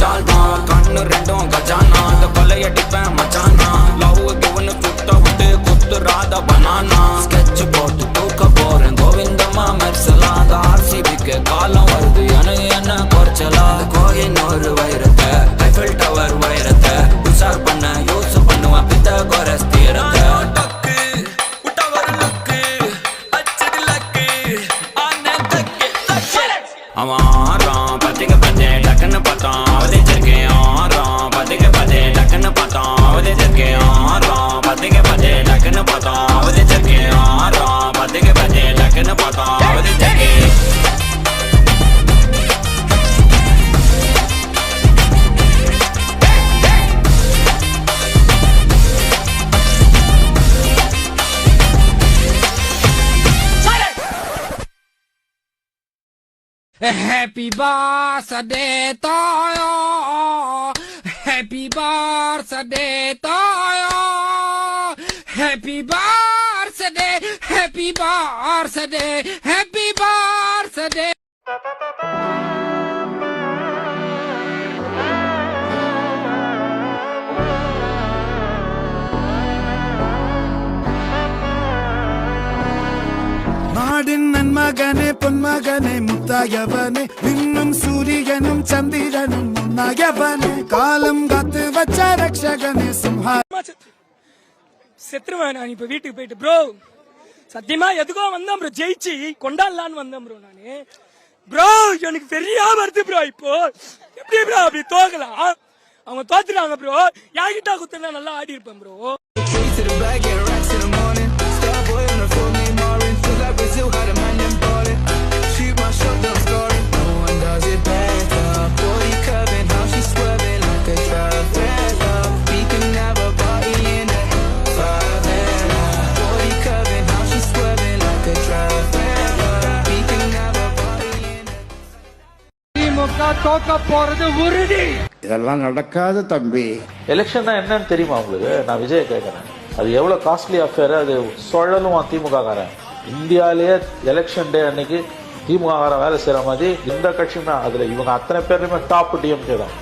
முட்டாள்தான் கண்ணு ரெண்டும் கஜானா அந்த கொலையடிப்பேன் மச்சானா லவ்வுக்கு ஒன்று சுட்ட விட்டு குத்துறாத பனானா ஸ்கெட்ச் போட்டு தூக்க போறேன் கோவிந்தம்மா மெர்சலாத ஆர்சிபிக்கு காலம் வருது எனக்கு என்ன குறைச்சலா கோயினொரு வைரத்தை ஐஃபில் டவர் வைரத்தை உஷார் பண்ண யூஸ் பண்ணுவேன் பித்தகோரஸ் தீரத்தை அவன் ஆறான் பத்திக்க பத்தே டக்குன்னு பார்த்தான் அவதிச்சிருக்கேன் ஆறான் பத்திக்க பத்தே டக்குன்னு பார்த்தான் அவதிச்சிருக்கேன் ஆறான் பத்திக்க பத்தே டக்குன்னு பார்த்தான் அவதிச்சிருக்கேன் ஆறான் பத்திக்க பத்தே டக்குன்னு பார்த்தான் அவதிச்சிருக்கேன் Happy birthday to you. Happy birthday to you. Happy birthday, happy birthday, happy birthday. நாடின் நன்மகனே பொன்மகனே முத்தாயவனே விண்ணும் சூரியனும் சந்திரனும் முன்னாயவனே காலம் காத்து வச்ச ரக்ஷகனே சிம்ஹா செத்துருவேன் நான் இப்ப வீட்டுக்கு போயிட்டு ப்ரோ சத்தியமா எதுக்கோ வந்தேன் ப்ரோ ஜெயிச்சு கொண்டாடலான்னு வந்தேன் ப்ரோ நானு ப்ரோ எனக்கு பெரியா வருது ப்ரோ இப்போ எப்படி ப்ரோ அப்படி தோக்கலாம் அவங்க தோத்துறாங்க ப்ரோ யார்கிட்ட குத்துனா நல்லா ஆடி இருப்பேன் bro Brazil got a man named Ballin'. Shoot my shot, don't score it. No one does it better. Body curving, how she swerving like a traveler. We can have a party in the favela. Body curving, how she swerving like a traveler. We can have a party in the. திமுக தோக்க போறது உறுதி. இதெல்லாம் நடக்காத தம்பி. Election என்னன்னு தெரியுமா உங்களுக்கு? நான் விஜய் கேட்கறேன். அது எவ்வளவு காஸ்ட்லி அஃபேர். அது சொல்லலும் திமுக காரன். இந்தியாவிலேயே எலெக்ஷன் டே அன்னைக்கு திமுக வேலை செய்யற மாதிரி இந்த கட்சியுமே அதுல இவங்க அத்தனை பேருமே டாப் டிஎம்கே தான்.